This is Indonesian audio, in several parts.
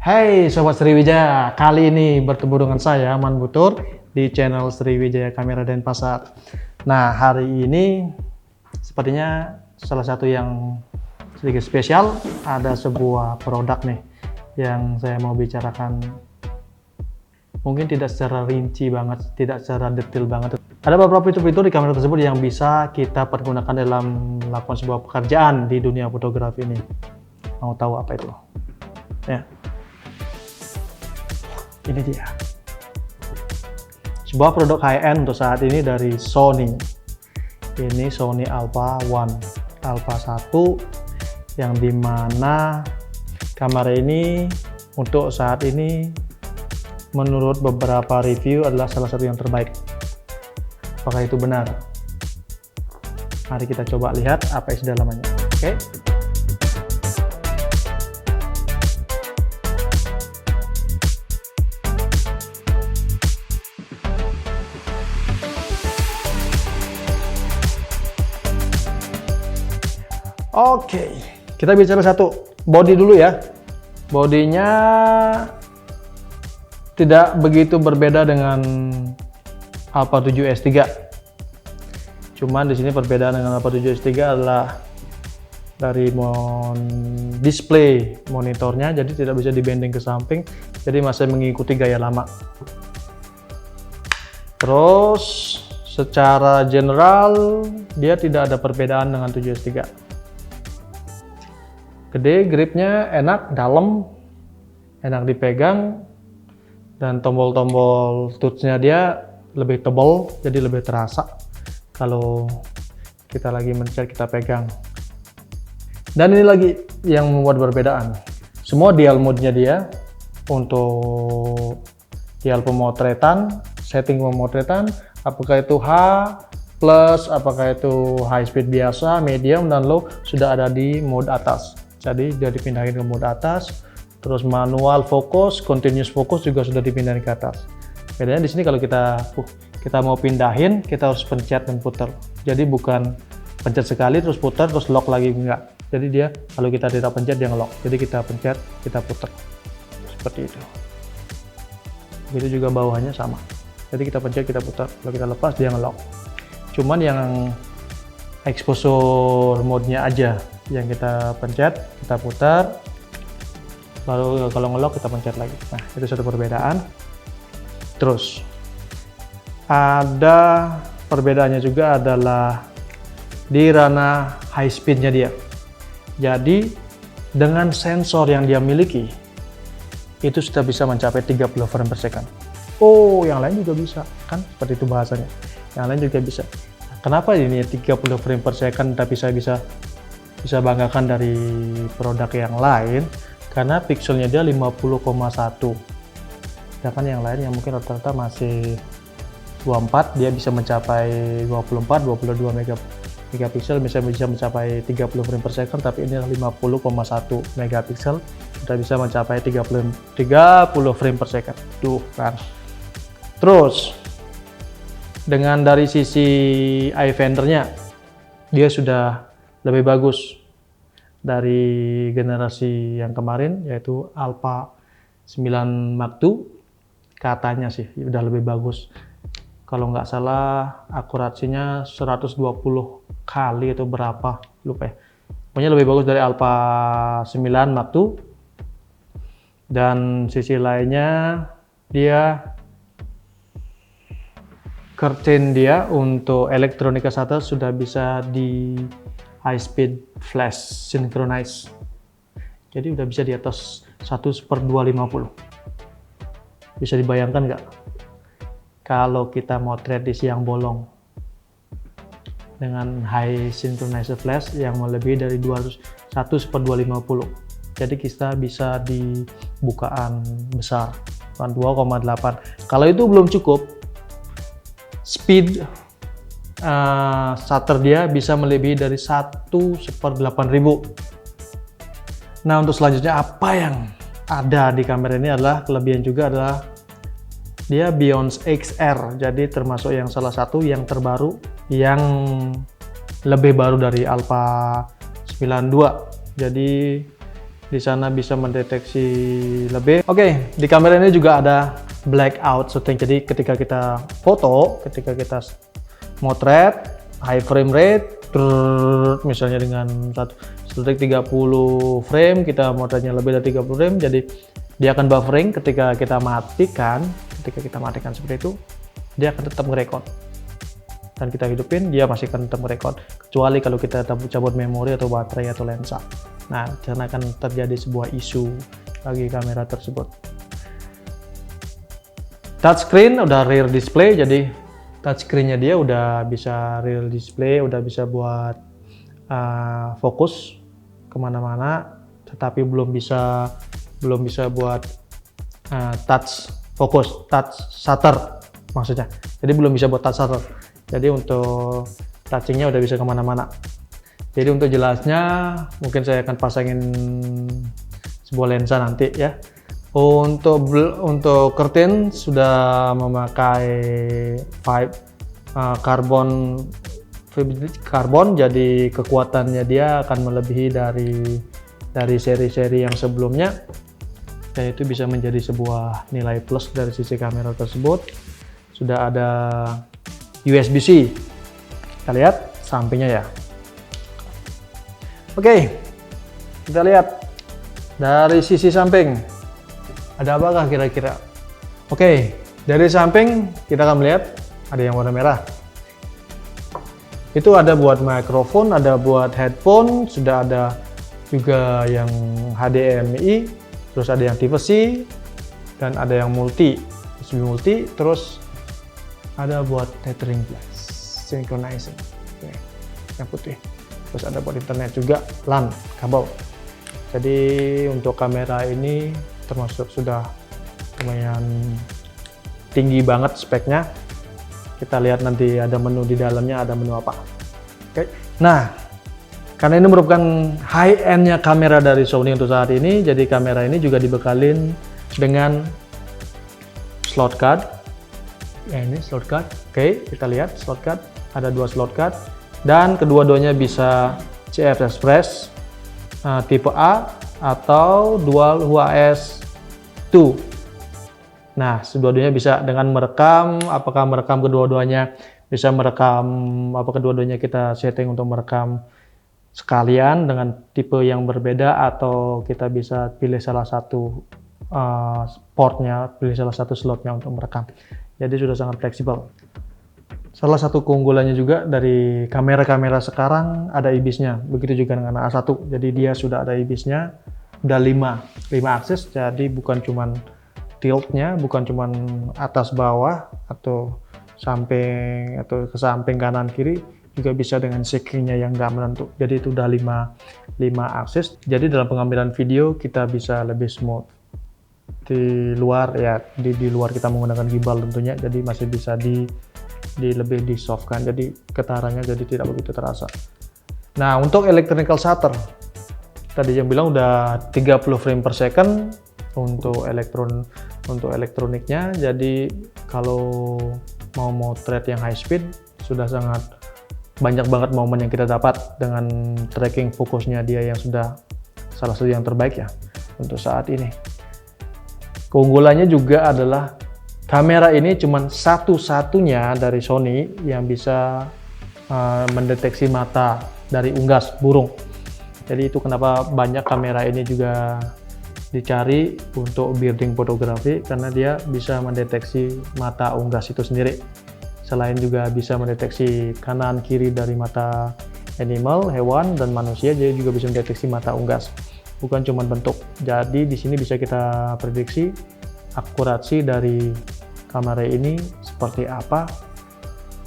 Hai Sobat Sriwijaya, kali ini bertemu dengan saya Man Butur di channel Sriwijaya Kamera Denpasar. Nah, hari ini sepertinya salah satu yang sedikit spesial, ada sebuah produk nih yang saya mau bicarakan. Mungkin tidak secara rinci banget, tidak secara detail banget. Ada beberapa fitur-fitur di kamera tersebut yang bisa kita pergunakan dalam melakukan sebuah pekerjaan di dunia fotografi ini. Mau tahu apa itu? Ya. Ini dia, sebuah produk high-end untuk saat ini dari Sony. Ini Sony Alpha 1 yang dimana kamera ini untuk saat ini menurut beberapa review adalah salah satu yang terbaik. Apakah itu benar? Mari kita coba lihat apa isi dalamannya. Oke. Oke, kita bicara satu, body dulu ya. Bodinya tidak begitu berbeda dengan Alpha 7 S3. Cuman di sini perbedaan dengan Alpha 7 S3 adalah dari display monitornya, jadi tidak bisa dibending ke samping, jadi masih mengikuti gaya lama. Terus secara general dia tidak ada perbedaan dengan 7 S3. Gede, gripnya enak, dalam, enak dipegang, dan tombol-tombol touchnya dia lebih tebal, jadi lebih terasa kalau kita lagi mencet, kita pegang. Dan ini lagi yang membuat perbedaan, semua dial mode-nya dia untuk dial pemotretan, setting pemotretan, apakah itu H plus, apakah itu high speed biasa, medium, dan low, sudah ada di mode atas. Jadi sudah dipindahin ke mode atas, terus manual fokus, continuous fokus juga sudah dipindahin ke atas. Bedanya di sini kalau kita mau pindahin, kita harus pencet dan putar. Jadi bukan pencet sekali terus putar terus lock lagi, enggak. Jadi dia kalau kita tidak pencet dia nge-lock. Jadi kita pencet, kita putar. Seperti itu. Begitu juga bawahnya sama. Jadi kita pencet, kita putar. Kalau kita lepas dia nge-lock. Cuman yang exposure mode-nya aja yang kita pencet, kita putar, lalu kalau nge-lock kita pencet lagi. Nah, itu satu perbedaan. Terus ada perbedaannya juga adalah di ranah high speed-nya dia. Jadi dengan sensor yang dia miliki itu sudah bisa mencapai 30 frame per second. Oh, yang lain juga bisa, kan? Seperti itu bahasanya. Yang lain juga bisa. Kenapa ini 30 frame per second tapi saya bisa banggakan dari produk yang lain? Karena pixelnya dia 50,1. Sedangkan yang lain yang mungkin rata-rata masih 24, dia bisa mencapai 24, 22 megapiksel, misalnya bisa mencapai 30 frame per second, tapi ini 50,1 megapiksel sudah bisa mencapai 30 frame per second. Tuh kan. Terus dengan dari sisi eye fendernya dia sudah lebih bagus dari generasi yang kemarin, yaitu Alpha 9 Mark II. Katanya sih udah lebih bagus. Kalau nggak salah akurasinya 120 kali atau berapa, lupa ya. Pokoknya lebih bagus dari Alpha 9 Mark II. Dan sisi lainnya dia curtain dia untuk elektronika shutter sudah bisa di high speed flash synchronize. Jadi udah bisa di atas 1/250. Bisa dibayangkan nggak kalau kita motret di siang bolong dengan high synchronize flash yang melebihi dari 1/250. Jadi kita bisa di bukaan besar 2,8. Kalau itu belum cukup, speed shutter dia bisa melebihi dari 1/8.000. Nah, untuk selanjutnya apa yang ada di kamera ini adalah kelebihan juga adalah dia Beyond XR, jadi termasuk yang salah satu yang terbaru, yang lebih baru dari Alpha 92. Jadi Di sana bisa mendeteksi lebih. Oke, di kamera ini juga ada blackout shooting. Jadi ketika kita foto, ketika kita motret, high frame rate, misalnya dengan 1 detik 30 frame, kita motretnya lebih dari 30 frame, jadi dia akan buffering. Ketika kita matikan seperti itu, dia akan tetap ngerekod. Dan kita hidupin, dia masih akan tetap merekod, kecuali kalau kita cabut memori atau baterai atau lensa. Nah, karena akan terjadi sebuah isu bagi kamera tersebut. Touchscreen udah rear display, jadi touchscreen-nya dia udah bisa rear display, udah bisa buat fokus kemana-mana, tetapi belum bisa buat touch fokus, touch shutter maksudnya. Jadi belum bisa buat touch shutter. Jadi untuk touching-nya udah bisa kemana-mana. Jadi untuk jelasnya mungkin saya akan pasangin sebuah lensa nanti ya. Untuk curtain sudah memakai karbon, jadi kekuatannya dia akan melebihi dari seri-seri yang sebelumnya, dan itu bisa menjadi sebuah nilai plus dari sisi kamera tersebut. Sudah ada USB-C, kita lihat sampingnya ya. Oke, kita lihat dari sisi samping ada apakah kira-kira. Oke, dari samping kita akan melihat ada yang warna merah. Itu ada buat mikrofon, ada buat headphone, sudah ada juga yang HDMI, terus ada yang Type C, dan ada yang multi, terus ada buat tethering plus, synchronizing, yang putih. Terus ada buat internet juga, LAN, kabel. Jadi untuk kamera ini termasuk sudah lumayan tinggi banget speknya. Kita lihat nanti ada menu di dalamnya, ada menu apa. Oke. Nah, karena ini merupakan high-end-nya kamera dari Sony untuk saat ini, jadi kamera ini juga dibekalin dengan slot card. Ya, ini slot card. Oke, kita lihat slot card. Ada 2 slot card. Dan kedua-duanya bisa CF Express tipe A atau Dual UHS 2. Nah, kedua-duanya bisa dengan merekam. Apakah merekam kedua-duanya bisa merekam, apa kedua-duanya kita setting untuk merekam sekalian dengan tipe yang berbeda, atau kita bisa pilih salah satu portnya, pilih salah satu slotnya untuk merekam. Jadi sudah sangat fleksibel. Salah satu keunggulannya juga dari kamera-kamera sekarang ada IBIS-nya, begitu juga dengan A1. Jadi dia sudah ada IBIS-nya, udah 5 akses, jadi bukan cuman tilt-nya, bukan cuman atas bawah atau samping atau ke samping kanan kiri, juga bisa dengan shaking-nya yang nggak menentu. Jadi itu udah 5 akses. Jadi dalam pengambilan video kita bisa lebih smooth. Di luar ya, di luar kita menggunakan gimbal tentunya, jadi masih bisa lebih di softkan, jadi getarannya jadi tidak begitu terasa. Nah, untuk electronical shutter tadi yang bilang udah 30 frame per second untuk elektroniknya. Jadi kalau mau motret yang high speed sudah sangat banyak banget momen yang kita dapat dengan tracking fokusnya dia yang sudah salah satu yang terbaik ya untuk saat ini. Keunggulannya juga adalah kamera ini cuma satu-satunya dari Sony yang bisa mendeteksi mata dari unggas burung. Jadi itu kenapa banyak kamera ini juga dicari untuk birding fotografi, karena dia bisa mendeteksi mata unggas itu sendiri. Selain juga bisa mendeteksi kanan kiri dari mata animal, hewan, dan manusia, jadi juga bisa mendeteksi mata unggas. Bukan cuma bentuk. Jadi di sini bisa kita prediksi akurasi dari kamera ini seperti apa.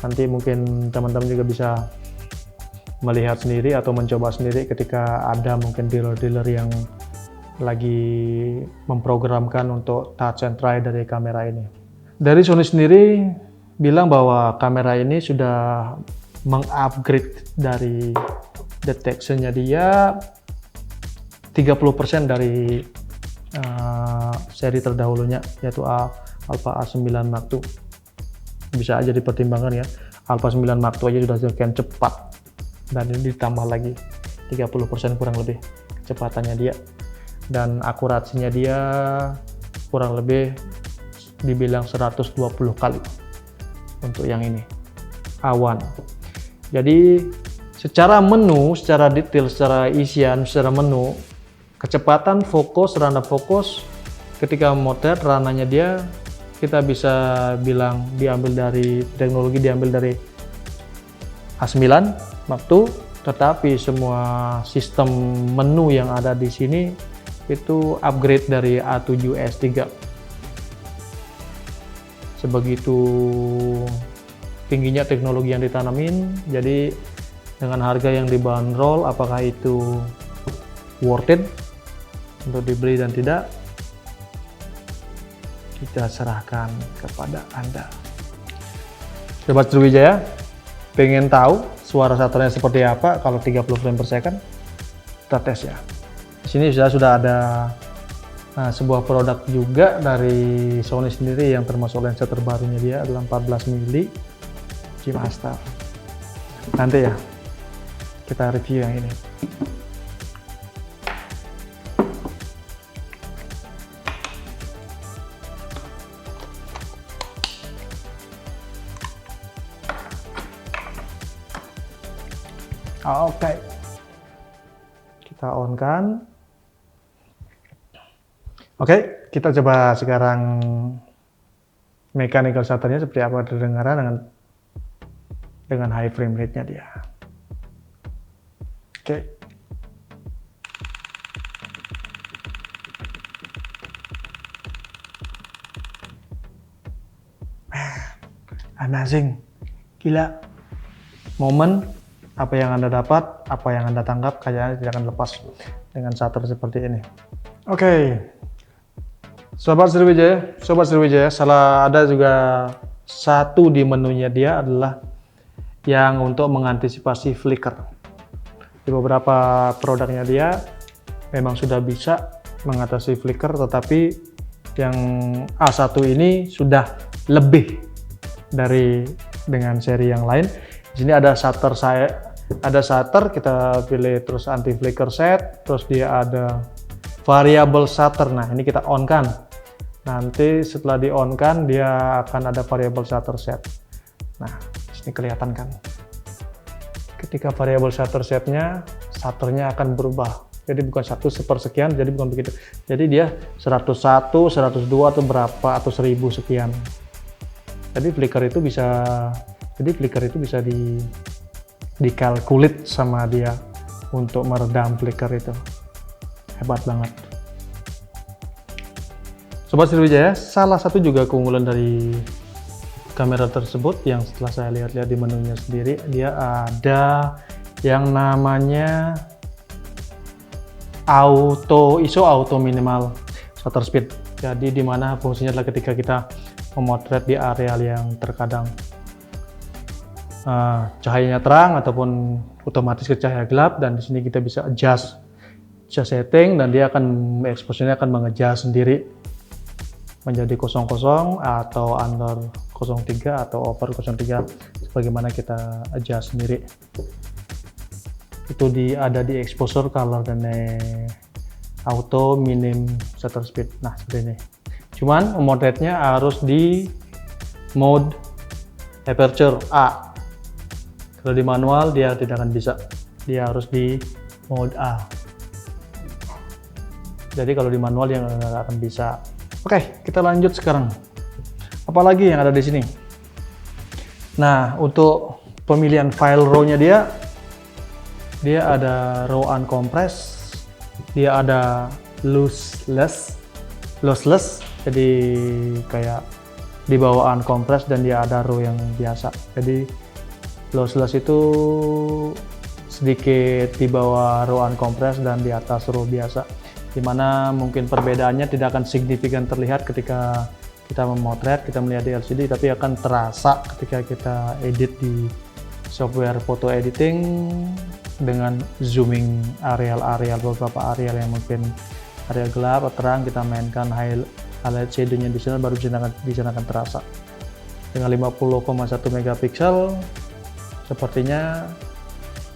Nanti mungkin teman-teman juga bisa melihat sendiri atau mencoba sendiri ketika ada mungkin dealer-dealer yang lagi memprogramkan untuk touch and try dari kamera ini. Dari Sony sendiri bilang bahwa kamera ini sudah mengupgrade dari detection-nya dia 30% dari seri terdahulunya, yaitu Alpha A9 Mark II. Bisa aja dipertimbangkan ya, Alpha 9 Mark II aja sudah sekian cepat, dan ini ditambah lagi 30% kurang lebih kecepatannya dia. dan akurasinya dia kurang lebih dibilang 120 kali untuk yang ini A1. Jadi secara menu, secara detail, secara isian, secara menu, kecepatan fokus, rana fokus ketika memotret rananya dia, kita bisa bilang diambil dari teknologi, diambil dari A9 Mark II, tetapi semua sistem menu yang ada di sini itu upgrade dari A7S3. Sebegitu tingginya teknologi yang ditanamin, jadi dengan harga yang dibanderol, apakah itu worth it untuk dibeli dan tidak, kita serahkan kepada Anda. Sobat Sriwijaya, pengen tahu suara shutternya seperti apa kalau 30 frame per second? Kita tes ya. Di sini sudah ada sebuah produk juga dari Sony sendiri yang termasuk lensa terbarunya dia adalah 14 mili G Master. Nanti ya kita review yang ini. Oke, kita on kan. Oke, kita coba sekarang mechanical shutternya seperti apa terdengaran dengan high frame rate-nya dia. Oke. Amazing, gila. Momen apa yang Anda dapat, apa yang Anda tangkap, kayaknya tidak akan lepas dengan shutter seperti ini. Oke. Sobat Sriwijaya, salah ada juga satu di menunya dia adalah yang untuk mengantisipasi flicker. Di beberapa produknya dia memang sudah bisa mengatasi flicker, tetapi yang A1 ini sudah lebih dari dengan seri yang lain. Di sini ada shutter kita pilih, terus anti flicker set, terus dia ada variable shutter. Nah, ini kita on kan. Nanti setelah di on kan dia akan ada variable shutter set. Nah, di sini kelihatan kan. Ketika variable shutter setnya, shutternya akan berubah. Jadi bukan 1/sekian, jadi bukan begitu. Jadi dia 101, 102 atau berapa atau 1000 sekian. Jadi flicker itu bisa dikalkulit sama dia untuk meredam flicker itu. Hebat banget. Sobat Sriwijaya, salah satu juga keunggulan dari kamera tersebut yang setelah saya lihat-lihat di menunya sendiri, dia ada yang namanya ISO auto minimal shutter speed. Jadi di mana fungsinya adalah ketika kita memotret di areal yang terkadang cahayanya terang ataupun otomatis ke cahaya gelap, dan di sini kita bisa adjust setting dan dia akan exposure-nya akan mengejar sendiri menjadi 00 atau under 03 atau over 03 sebagaimana kita adjust sendiri. Itu ada di exposure, color, dan auto, minim, shutter speed. Nah, seperti ini. Cuman memotretnya harus di mode aperture A. Kalau di manual dia tidak akan bisa. Dia harus di mode A. Jadi kalau di manual dia nggak akan bisa. Oke, kita lanjut sekarang. Apalagi yang ada di sini? Nah, untuk pemilihan file RAW-nya dia ada raw uncompress, dia ada lossless, jadi kayak di bawah uncompress, dan dia ada raw yang biasa. Jadi lossless itu sedikit di bawah raw uncompress dan di atas raw biasa, dimana mungkin perbedaannya tidak akan signifikan terlihat ketika kita memotret, kita melihat di LCD, tapi akan terasa ketika kita edit di software photo editing dengan zooming beberapa areal yang mungkin area gelap atau terang, kita mainkan highlight shadow-nya di sana, baru di sana akan terasa. Dengan 50,1 megapiksel, sepertinya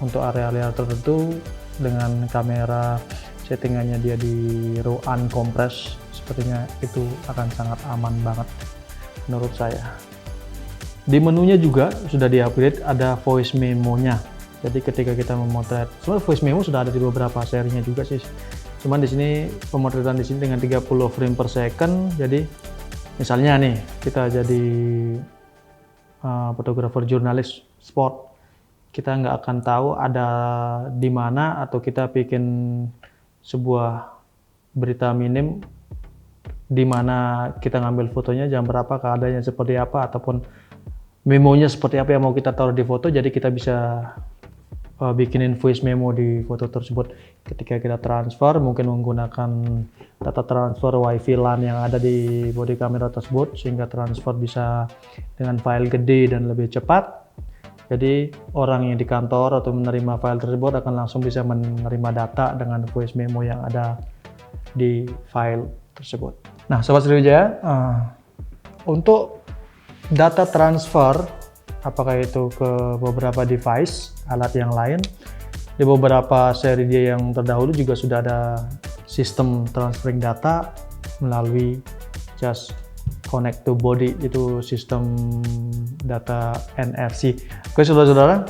untuk area tertentu dengan kamera settingannya dia di RAW uncompress, sepertinya itu akan sangat aman banget menurut saya. Di menunya juga sudah di-upgrade, ada voice memo-nya. Jadi ketika kita memotret, sebenarnya voice memo sudah ada di beberapa serinya juga sih. Cuman di sini pemotretan di sini dengan 30 frame per second. Jadi misalnya nih kita jadi fotografer jurnalis sport, kita nggak akan tahu ada di mana, atau kita bikin sebuah berita minim di mana kita ngambil fotonya jam berapa, keadaannya seperti apa, ataupun memonya seperti apa yang mau kita taruh di foto. Jadi kita bisa bikinin voice memo di foto tersebut. Ketika kita transfer, mungkin menggunakan data transfer WiFi LAN yang ada di body kamera tersebut, sehingga transfer bisa dengan file gede dan lebih cepat. Jadi orang yang di kantor atau menerima file tersebut akan langsung bisa menerima data dengan voice memo yang ada di file tersebut. Nah, Sobat Sriwijaya, untuk data transfer, apakah itu ke beberapa device, alat yang lain, di beberapa seri dia yang terdahulu juga sudah ada sistem transferring data melalui just connect to body, itu sistem data NFC. Oke saudara-saudara,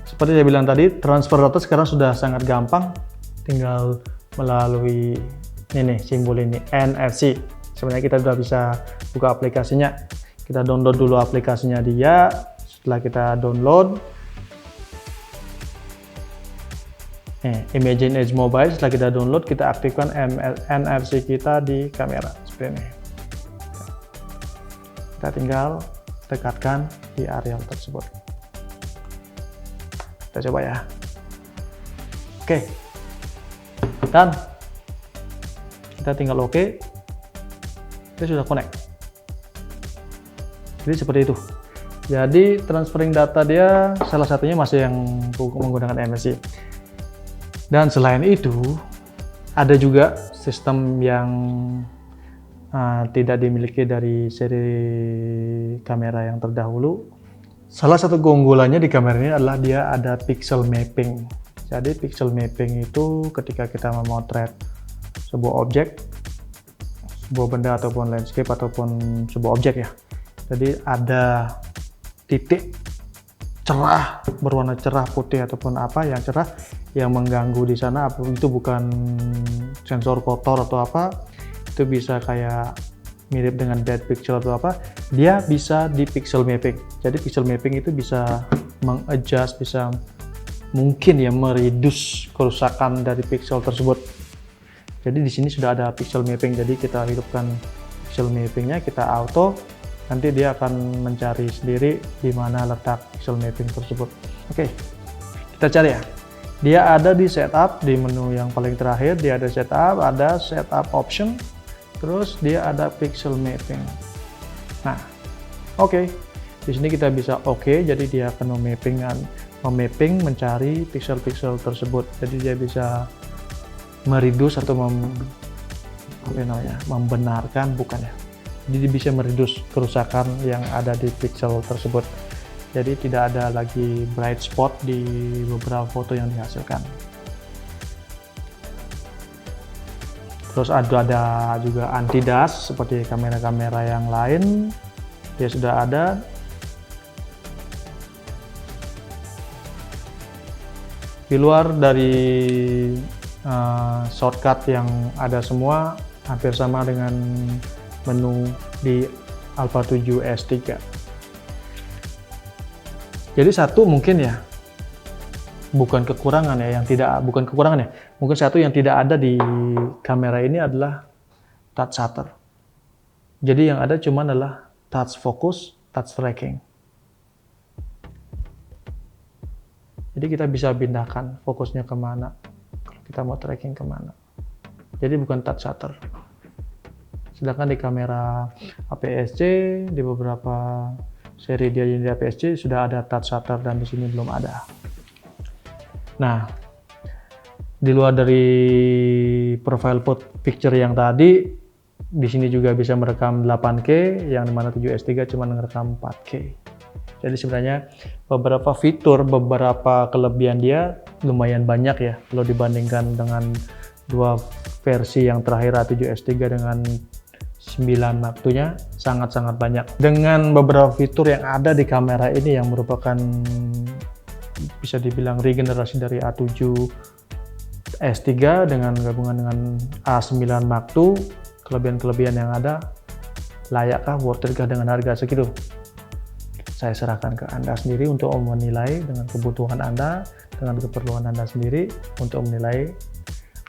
seperti saya bilang tadi, transfer data sekarang sudah sangat gampang, tinggal melalui ini simbol ini, NFC. Sebenarnya kita sudah bisa buka aplikasinya. Kita download dulu aplikasinya dia. Setelah kita download, Imagine Edge Mobile, setelah kita download, kita aktifkan NFC kita di kamera seperti ini. Kita tinggal dekatkan di area tersebut. Kita coba ya. Oke, dan kita tinggal oke. Kita sudah connect. Jadi seperti itu. Jadi transferring data dia salah satunya masih yang menggunakan MSI. Dan selain itu ada juga sistem yang tidak dimiliki dari seri kamera yang terdahulu. Salah satu keunggulannya di kamera ini adalah dia ada pixel mapping. Jadi pixel mapping itu ketika kita memotret sebuah objek, sebuah benda ataupun landscape ataupun sebuah objek ya. Jadi ada titik cerah, berwarna cerah putih ataupun apa yang cerah yang mengganggu di sana, itu bukan sensor kotor atau apa, itu bisa kayak mirip dengan dead pixel atau apa, dia bisa di pixel mapping. Jadi pixel mapping itu bisa mengadjust, bisa mungkin ya mereduce kerusakan dari pixel tersebut. Jadi di sini sudah ada pixel mapping, jadi kita hidupkan pixel mappingnya, kita auto, nanti dia akan mencari sendiri di mana letak pixel mapping tersebut. Oke, kita cari ya. Dia ada di setup, di menu yang paling terakhir dia ada setup option, terus dia ada pixel mapping. Nah, oke. Di sini kita bisa jadi dia akan memapping mencari pixel-pixel tersebut. Jadi dia bisa mereduce atau membenarkan, bukan ya. Jadi bisa mereduce kerusakan yang ada di pixel tersebut. Jadi tidak ada lagi bright spot di beberapa foto yang dihasilkan. Terus ada juga anti dust seperti kamera-kamera yang lain. Dia sudah ada. Di luar dari shortcut yang ada semua hampir sama dengan menu di Alpha 7 S3. Jadi satu mungkin ya, bukan kekurangan ya, mungkin satu yang tidak ada di kamera ini adalah touch shutter. Jadi yang ada cuma adalah touch focus, touch tracking. Jadi kita bisa pindahkan fokusnya kemana, kalau kita mau tracking kemana. Jadi bukan touch shutter. Sedangkan di kamera APS-C, di beberapa seri dia yang di APS-C sudah ada touch shutter dan di sini belum ada. Nah, di luar dari profile picture yang tadi, di sini juga bisa merekam 8K, yang dimana 7S3 cuma merekam 4K. Jadi sebenarnya beberapa fitur, beberapa kelebihan dia lumayan banyak ya kalau dibandingkan dengan dua versi yang terakhir A7S III dengan 9 waktunya, sangat-sangat banyak. Dengan beberapa fitur yang ada di kamera ini yang merupakan bisa dibilang regenerasi dari A7S III dengan gabungan dengan A9 Mark II, kelebihan-kelebihan yang ada, layakkah, worth it-kah dengan harga segitu? Saya serahkan ke Anda sendiri untuk menilai dengan kebutuhan Anda, dengan keperluan Anda sendiri untuk menilai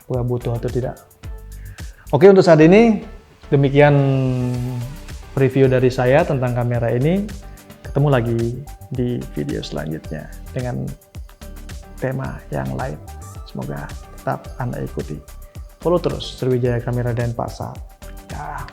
apakah butuh atau tidak. Oke, untuk saat ini demikian review dari saya tentang kamera ini. Ketemu lagi di video selanjutnya dengan tema yang lain. Semoga tetap Anda ikuti. Follow terus Sriwijaya Kamera Denpasar. Ya.